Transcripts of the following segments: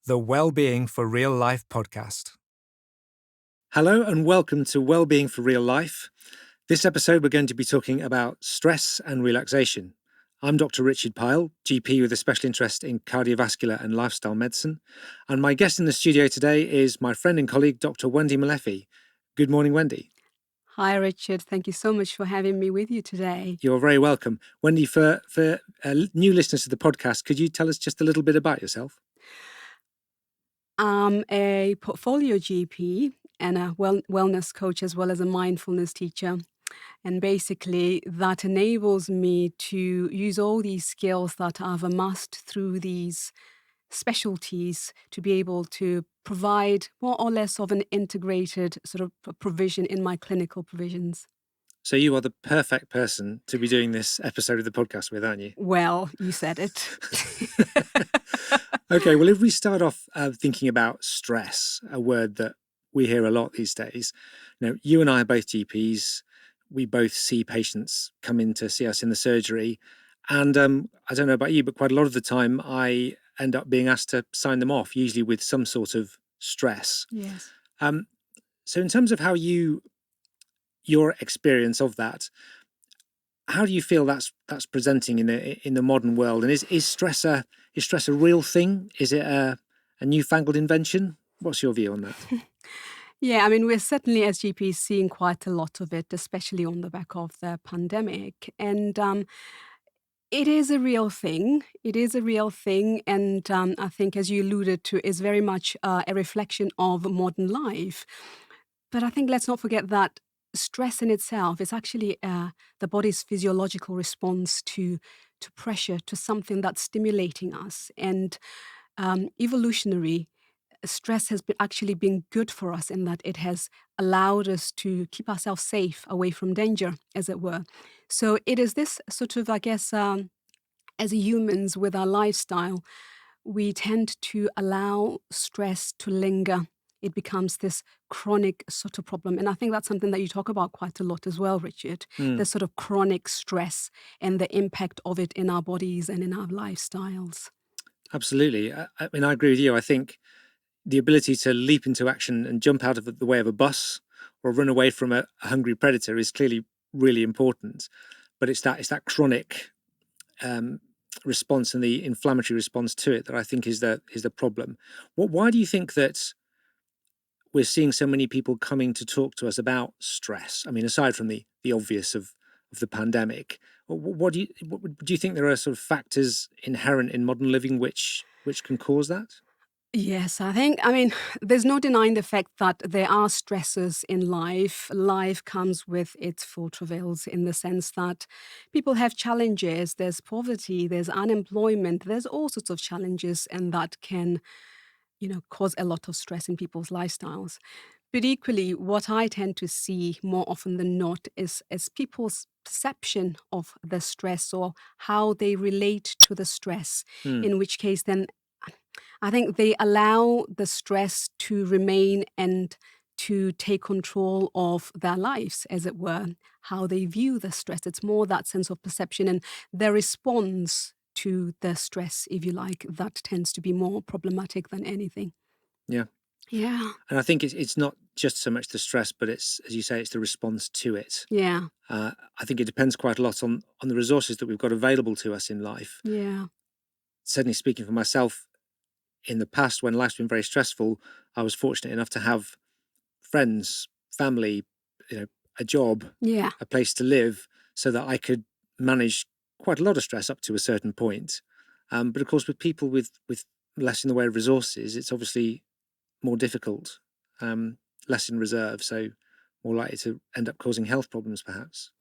the Wellbeing for Real Life podcast. Hello and welcome to Wellbeing for Real Life. This episode we're going to be talking about stress and relaxation. I'm Dr. Richard Pyle, GP with a special interest in cardiovascular and lifestyle medicine. And my guest in the studio today is my friend and colleague, Dr. Wendy Molefi. Good morning, Wendy. Hi, Richard. Thank you so much for having me with you today. You're very welcome. Wendy, for new listeners to the podcast, could you tell us just a little bit about yourself? I'm a portfolio GP and a wellness coach as well as a mindfulness teacher. And basically, that enables me to use all these skills that I've amassed through these specialties to be able to provide more or less of an integrated sort of provision in my clinical provisions. So you are the perfect person to be doing this episode of the podcast with, aren't you? Well, you said it. Okay, well, if we start off thinking about stress, a word that we hear a lot these days. You and I are both GPs. We both see patients come in to see us in the surgery. And I don't know about you, but quite a lot of the time I end up being asked to sign them off, usually with some sort of stress. Yes. So in terms of how your experience of that, how do you feel that's presenting in the modern world? And is stress a real thing? Is it a newfangled invention? What's your view on that? Yeah, I mean, we're certainly as GPs seeing quite a lot of it, especially on the back of the pandemic. And it is a real thing. It is a real thing. And I think, as you alluded to, is very much a reflection of modern life. But I think let's not forget that stress in itself is actually the body's physiological response to pressure, to something that's stimulating us. And evolutionary stress has actually been good for us in that it has allowed us to keep ourselves safe away from danger, as it were. So it is this sort of, I guess, as humans with our lifestyle, we tend to allow stress to linger. It becomes this chronic sort of problem. And I think that's something that you talk about quite a lot as well, Richard. The sort of chronic stress and the impact of it in our bodies and in our lifestyles. Absolutely. I mean, I agree with you. I think the ability to leap into action and jump out of the way of a bus or run away from a hungry predator is clearly really important. But it's that chronic response and the inflammatory response to it that I think is the problem. Why do you think that we're seeing so many people coming to talk to us about stress? I mean, aside from the obvious of the pandemic, what do you think there are sort of factors inherent in modern living which can cause that? Yes, I mean, there's no denying the fact that there are stresses in life. Life comes with its full travails in the sense that people have challenges. There's poverty, there's unemployment, there's all sorts of challenges, and that can, cause a lot of stress in people's lifestyles. But equally, what I tend to see more often than not is people's perception of the stress or how they relate to the stress, in which case then I think they allow the stress to remain and to take control of their lives, as it were, how they view the stress. It's more that sense of perception and their response to the stress, if you like, that tends to be more problematic than anything. Yeah. Yeah. And I think it's not just so much the stress, but it's, as you say, it's the response to it. Yeah. I think it depends quite a lot on the resources that we've got available to us in life. Yeah. Certainly speaking for myself, in the past, when life's been very stressful, I was fortunate enough to have friends, family, a job, Yeah. a place to live, so that I could manage quite a lot of stress up to a certain point. But of course, with people with less in the way of resources, it's obviously more difficult, less in reserve, so more likely to end up causing health problems, perhaps.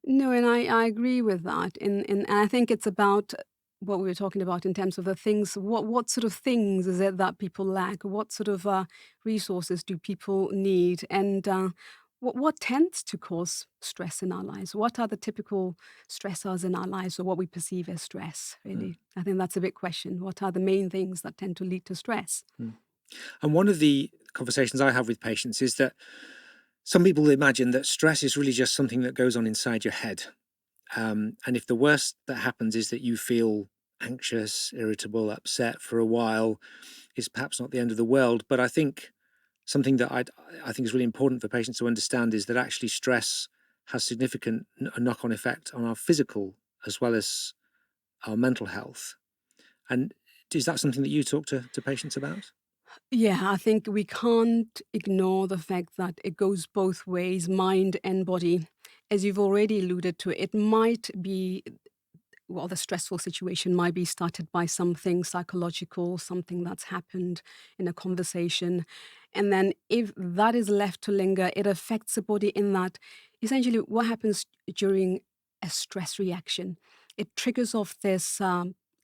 No, and I agree with that. And I think it's about what we were talking about in terms of the things. What sort of things is it that people lack? What sort of resources do people need? And what tends to cause stress in our lives? What are the typical stressors in our lives, or what we perceive as stress, really? I think that's a big question. What are the main things that tend to lead to stress? And one of the conversations I have with patients is that some people imagine that stress is really just something that goes on inside your head. And if the worst that happens is that you feel anxious, irritable, upset for a while, is perhaps not the end of the world. But I think something that I think is really important for patients to understand is that actually stress has significant knock-on effect on our physical as well as our mental health. And is that something that you talk to patients about? Yeah, I think we can't ignore the fact that it goes both ways, mind and body. As you've already alluded to, it might be, well, the stressful situation might be started by something psychological, something that's happened in a conversation. And then if that is left to linger, it affects the body in that essentially what happens during a stress reaction, it triggers off this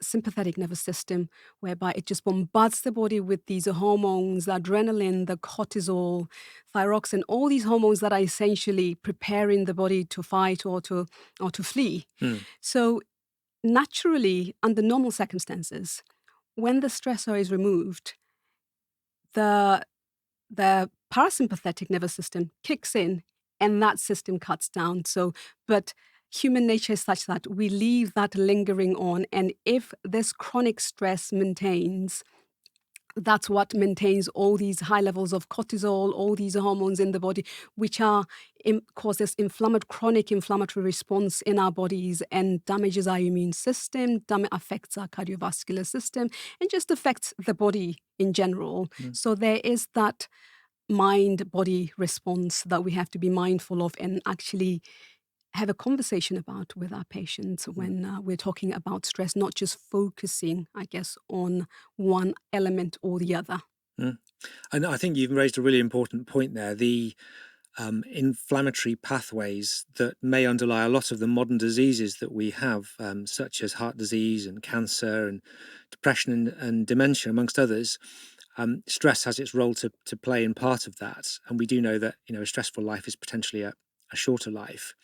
sympathetic nervous system whereby it just bombards the body with these hormones, the adrenaline, the cortisol, thyroxine, all these hormones that are essentially preparing the body to fight or to flee. Mm. So naturally, under normal circumstances, when the stressor is removed, the the parasympathetic nervous system kicks in and that system cuts down. So, but human nature is such that we leave that lingering on. And if this chronic stress maintains, that's what maintains all these high levels of cortisol, all these hormones in the body, which are causes chronic inflammatory response in our bodies and damages our immune system, affects our cardiovascular system, and just affects the body in general. Mm. So there is that mind-body response that we have to be mindful of and actually have a conversation about with our patients when we're talking about stress, not just focusing, I guess, on one element or the other. Mm. And I think you've raised a really important point there. The inflammatory pathways that may underlie a lot of the modern diseases that we have, such as heart disease and cancer and depression and dementia, amongst others. Stress has its role to play in part of that. And we do know that, you know, a stressful life is potentially a shorter life.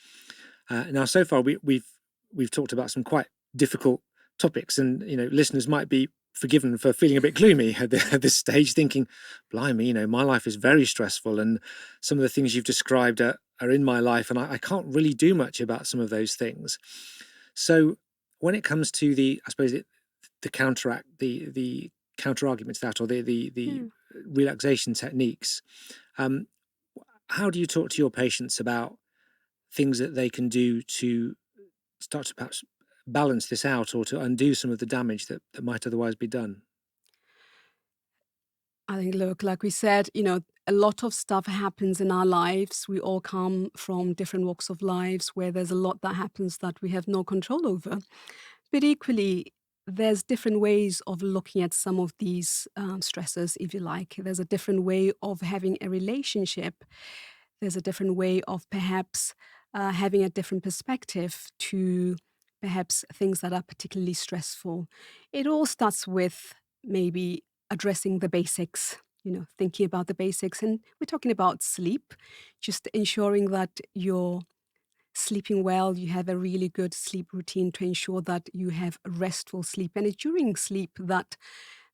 Now, so far, we've talked about some quite difficult topics, and you know, listeners might be forgiven for feeling a bit gloomy at this stage, thinking, "Blimey, you know, my life is very stressful, and some of the things you've described are in my life, and I can't really do much about some of those things." So, when it comes to I suppose the counteract, the counter argument to that, or the relaxation techniques, um, how do you talk to your patients about things that they can do to start to perhaps balance this out or to undo some of the damage that might otherwise be done? I think, look, like we said, you know, a lot of stuff happens in our lives. We all come from different walks of lives where there's a lot that happens that we have no control over. But equally, there's different ways of looking at some of these stresses, if you like. There's a different way of having a relationship. There's a different way of perhaps having a different perspective to perhaps things that are particularly stressful. It all starts with maybe addressing the basics, you know, thinking about the basics. And we're talking about sleep, just ensuring that you're sleeping well, you have a really good sleep routine to ensure that you have restful sleep. And it's during sleep that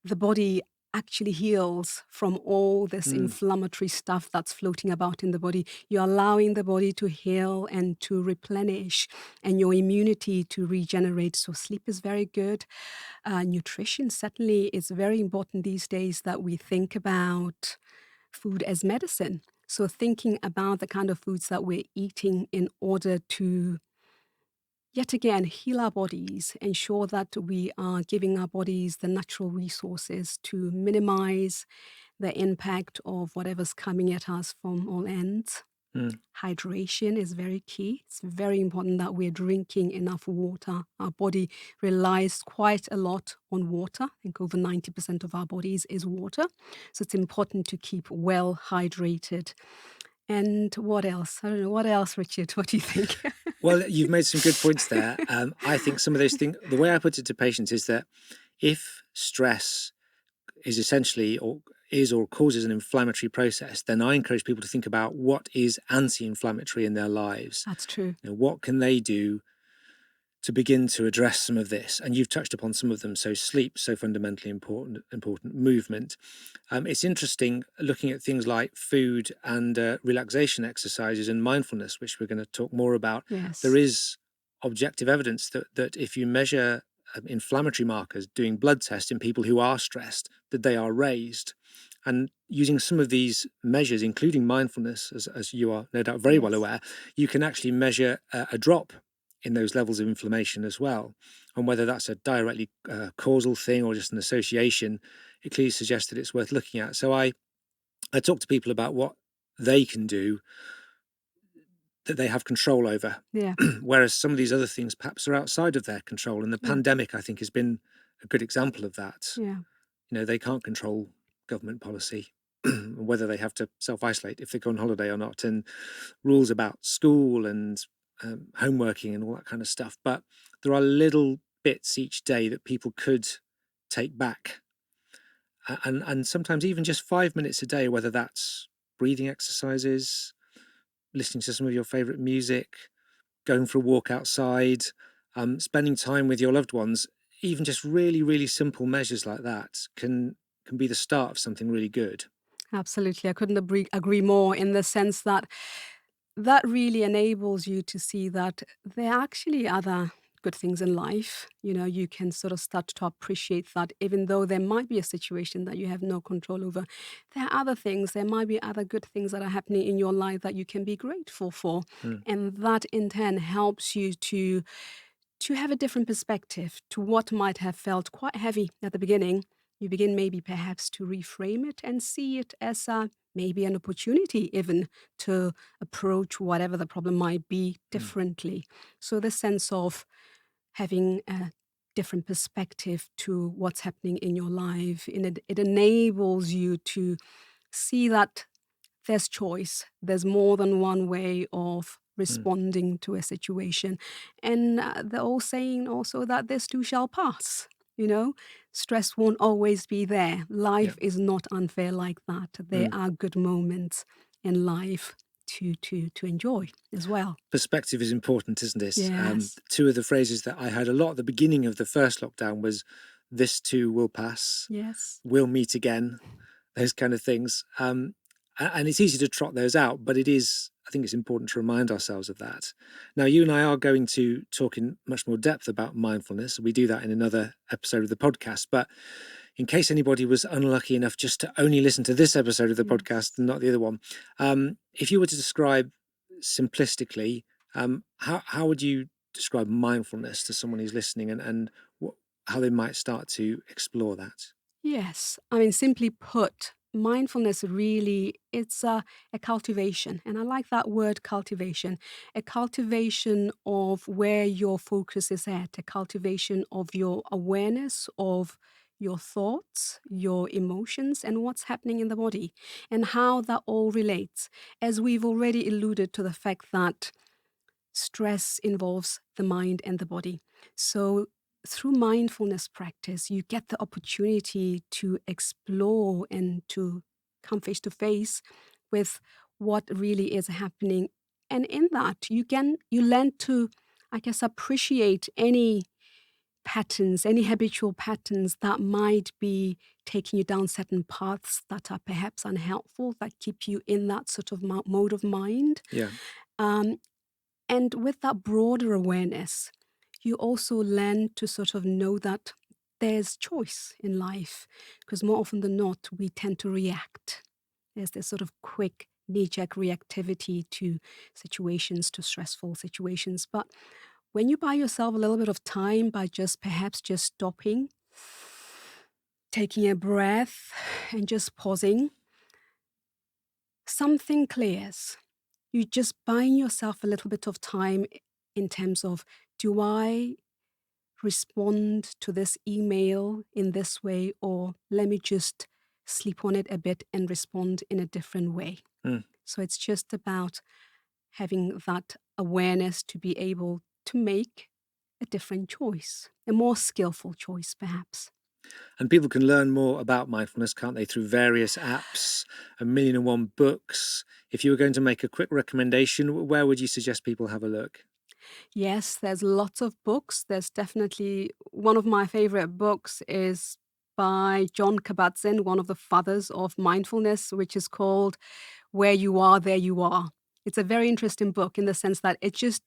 the body actually heals from all this Mm. inflammatory stuff that's floating about in the body. You're allowing the body to heal and to replenish and your immunity to regenerate. So sleep is very good. Nutrition certainly is very important these days that we think about food as medicine. So thinking about the kind of foods that we're eating in order to yet again heal our bodies, ensure that we are giving our bodies the natural resources to minimize the impact of whatever's coming at us from all ends. Mm. Hydration is very key. It's very important that we're drinking enough water. Our body relies quite a lot on water. I think over 90% of our bodies is water. So it's important to keep well hydrated. And what else? I don't know. What else, Richard? What do you think? Well, you've made some good points there. I think some of those things, the way I put it to patients is that if stress is essentially or causes an inflammatory process, then I encourage people to think about what is anti-inflammatory in their lives. That's true. You know, what can they do to begin to address some of this? And you've touched upon some of them. So sleep, so fundamentally important movement. It's interesting looking at things like food and relaxation exercises and mindfulness, which we're going to talk more about. Yes. There is objective evidence that if you measure inflammatory markers, doing blood tests in people who are stressed, that they are raised. And using some of these measures, including mindfulness, as you are no doubt very well Yes. aware, you can actually measure a drop in those levels of inflammation as well. And whether that's a directly causal thing or just an association, it clearly suggests that it's worth looking at. So I talk to people about what they can do that they have control over, Yeah. whereas some of these other things perhaps are outside of their control. And the Yeah. pandemic, I think, has been a good example of that. Yeah. They can't control government policy, whether they have to self-isolate if they go on holiday or not, and rules about school and homeworking and all that kind of stuff. But there are little bits each day that people could take back. And sometimes even just 5 minutes a day, whether that's breathing exercises, listening to some of your favorite music, going for a walk outside, spending time with your loved ones, even just really, really simple measures like that can be the start of something really good. Absolutely. I couldn't agree more, in the sense that that really enables you to see that there are actually other good things in life. You can sort of start to appreciate that, even though there might be a situation that you have no control over, there are other things, there might be other good things that are happening in your life that you can be grateful for. Mm. And that in turn helps you to have a different perspective to what might have felt quite heavy at the beginning. You begin maybe perhaps to reframe it and see it as maybe an opportunity even to approach whatever the problem might be differently. So the sense of having a different perspective to what's happening in your life, it enables you to see that there's choice. There's more than one way of responding to a situation. And the old saying also that this too shall pass. Stress won't always be there. Life is not unfair like that. There are good moments in life to enjoy as well. Perspective is important, isn't it? Yes. Two of the phrases that I heard a lot at the beginning of the first lockdown was, "This too will pass," Yes. "We'll meet again," those kind of things. And it's easy to trot those out, but I think it's important to remind ourselves of that. Now, you and I are going to talk in much more depth about mindfulness. We do that in another episode of the podcast. But in case anybody was unlucky enough just to only listen to this episode of the podcast and not the other one, if you were to describe simplistically, how would you describe mindfulness to someone who's listening, and how they might start to explore that? Yes. I mean, simply put, mindfulness really, it's a cultivation. And I like that word, cultivation. A cultivation of where your focus is at, a cultivation of your awareness of your thoughts, your emotions, and what's happening in the body, and how that all relates. As we've already alluded to the fact that stress involves the mind and the body. So through mindfulness practice, you get the opportunity to explore and to come face to face with what really is happening. And in that, you learn to, I guess, appreciate any patterns, any habitual patterns that might be taking you down certain paths that are perhaps unhelpful, that keep you in that sort of mode of mind. Yeah. Um, and with that broader awareness, you also learn to sort of know that there's choice in life, because more often than not, we tend to react. There's this sort of quick knee-jerk reactivity to situations, to stressful situations. But when you buy yourself a little bit of time by perhaps just stopping, taking a breath, and just pausing, something clears. You're just buying yourself a little bit of time in terms of, do I respond to this email in this way, or let me just sleep on it a bit and respond in a different way? So it's just about having that awareness to be able to make a different choice, a more skillful choice, perhaps. And people can learn more about mindfulness, can't they, through various apps, 1,000,001 books. If you were going to make a quick recommendation, where would you suggest people have a look? Yes, there's lots of books. There's definitely one of my favorite books is by John Kabat-Zinn, one of the fathers of mindfulness, which is called Where You Are, There You Are. It's a very interesting book in the sense that it just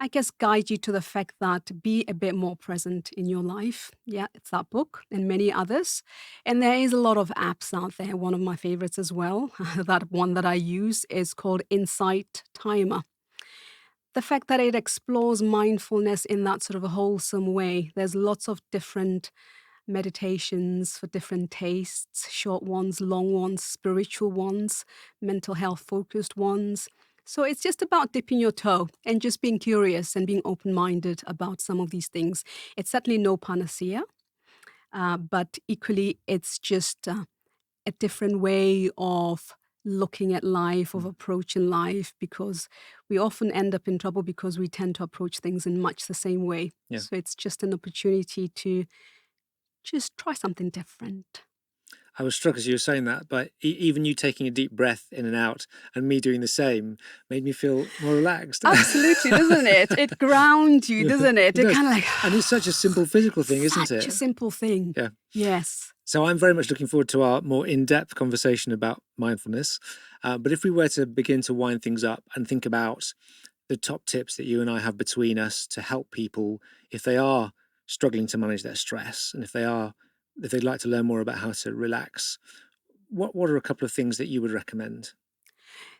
I guess, guide you to the fact that be a bit more present in your life. Yeah, it's that book and many others. And there is a lot of apps out there. One of my favorites as well, that one that I use is called Insight Timer. The fact that it explores mindfulness in that sort of a wholesome way. There's lots of different meditations for different tastes, short ones, long ones, spiritual ones, mental health focused ones. So it's just about dipping your toe and just being curious and being open-minded about some of these things. It's certainly no panacea, but equally it's just a different way of looking at life, of approaching life, because we often end up in trouble because we tend to approach things in much the same way. Yeah. So it's just an opportunity to just try something different. I was struck as you were saying that, but even you taking a deep breath in and out and me doing the same made me feel more relaxed. Absolutely, doesn't it? It grounds you, doesn't it? It kind of like... And it's such a simple physical thing, isn't it? Such a simple thing. Yeah. Yes. So I'm very much looking forward to our more in-depth conversation about mindfulness. But if we were to begin to wind things up and think about the top tips that you and I have between us to help people if they are struggling to manage their stress, and if they'd like to learn more about how to relax, what are a couple of things that you would recommend?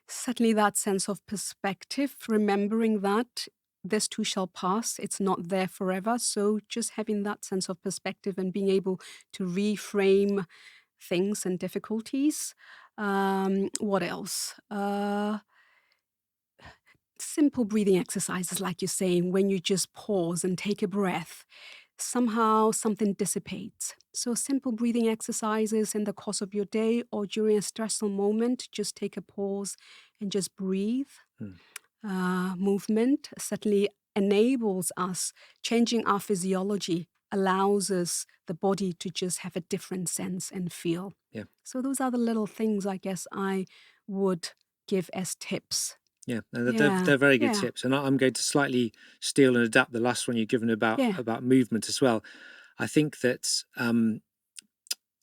Certainly that sense of perspective, remembering that this too shall pass. It's not there forever. So just having that sense of perspective and being able to reframe things and difficulties. What else? Simple breathing exercises, like you're saying, when you just pause and take a breath, somehow something dissipates. So simple breathing exercises in the course of your day or during a stressful moment, just take a pause and just breathe. Movement certainly enables us, changing our physiology allows us, the body, to just have a different sense and feel. Yeah. So those are the little things I guess I would give as tips. Yeah, they're very good tips. And I'm going to slightly steal and adapt the last one you've given about movement as well. I think that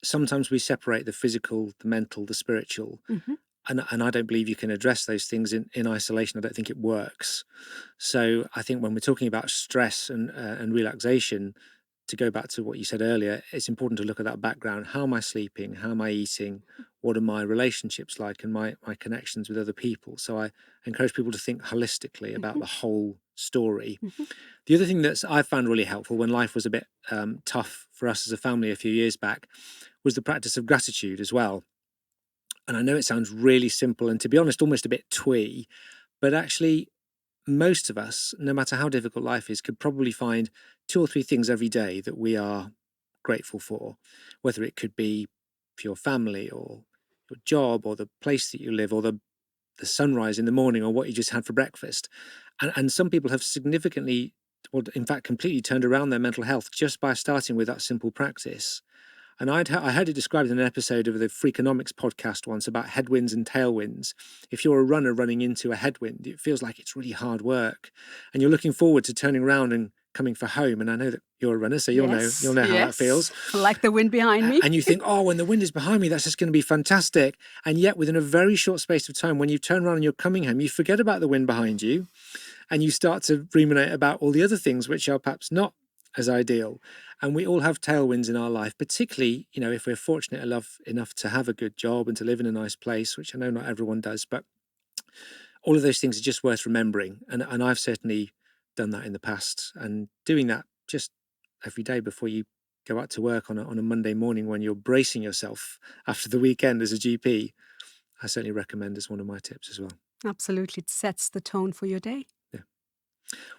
sometimes we separate the physical, the mental, the spiritual. Mm-hmm. And I don't believe you can address those things in isolation. I don't think it works. So I think when we're talking about stress and relaxation, to go back to what you said earlier, it's important to look at that background. How am I sleeping? How am I eating? What are my relationships like and my connections with other people? So I encourage people to think holistically about the whole story. Mm-hmm. The other thing that I found really helpful when life was a bit tough for us as a family a few years back was the practice of gratitude as well. And I know it sounds really simple and, to be honest, almost a bit twee, but actually most of us, no matter how difficult life is, could probably find 2 or 3 things every day that we are grateful for, whether it could be for your family or your job or the place that you live or the sunrise in the morning or what you just had for breakfast. And some people have significantly, or in fact completely turned around their mental health just by starting with that simple practice. And I heard it described in an episode of the Freakonomics podcast once about headwinds and tailwinds. If you're a runner running into a headwind, it feels like it's really hard work. And you're looking forward to turning around and coming for home. And I know that you're a runner, so you'll know how that feels. Like the wind behind me. And you think, oh, when the wind is behind me, that's just going to be fantastic. And yet within a very short space of time, when you turn around and you're coming home, you forget about the wind behind you and you start to ruminate about all the other things which are perhaps not as ideal. And we all have tailwinds in our life, particularly, if we're fortunate enough to have a good job and to live in a nice place, which I know not everyone does, but all of those things are just worth remembering. And I've certainly done that in the past, and doing that just every day before you go out to work on a Monday morning when you're bracing yourself after the weekend as a GP, I certainly recommend as one of my tips as well. Absolutely. It sets the tone for your day.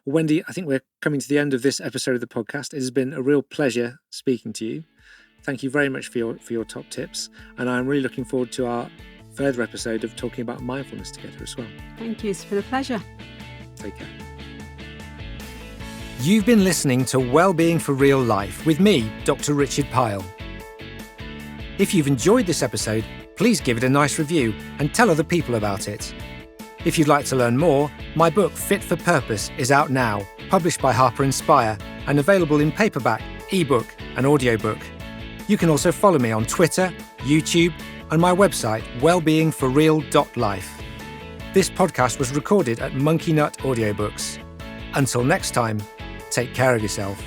Well, Wendy, I think we're coming to the end of this episode of the podcast. It has been a real pleasure speaking to you. Thank you very much for your top tips. And I'm really looking forward to our further episode of talking about mindfulness together as well. Thank you. It's been a pleasure. Take care. You've been listening to Wellbeing for Real Life with me, Dr. Richard Pyle. If you've enjoyed this episode, please give it a nice review and tell other people about it. If you'd like to learn more, my book Fit for Purpose is out now, published by Harper Inspire and available in paperback, ebook and audiobook. You can also follow me on Twitter, YouTube and my website wellbeingforreal.life. This podcast was recorded at Monkeynut Audiobooks. Until next time, take care of yourself.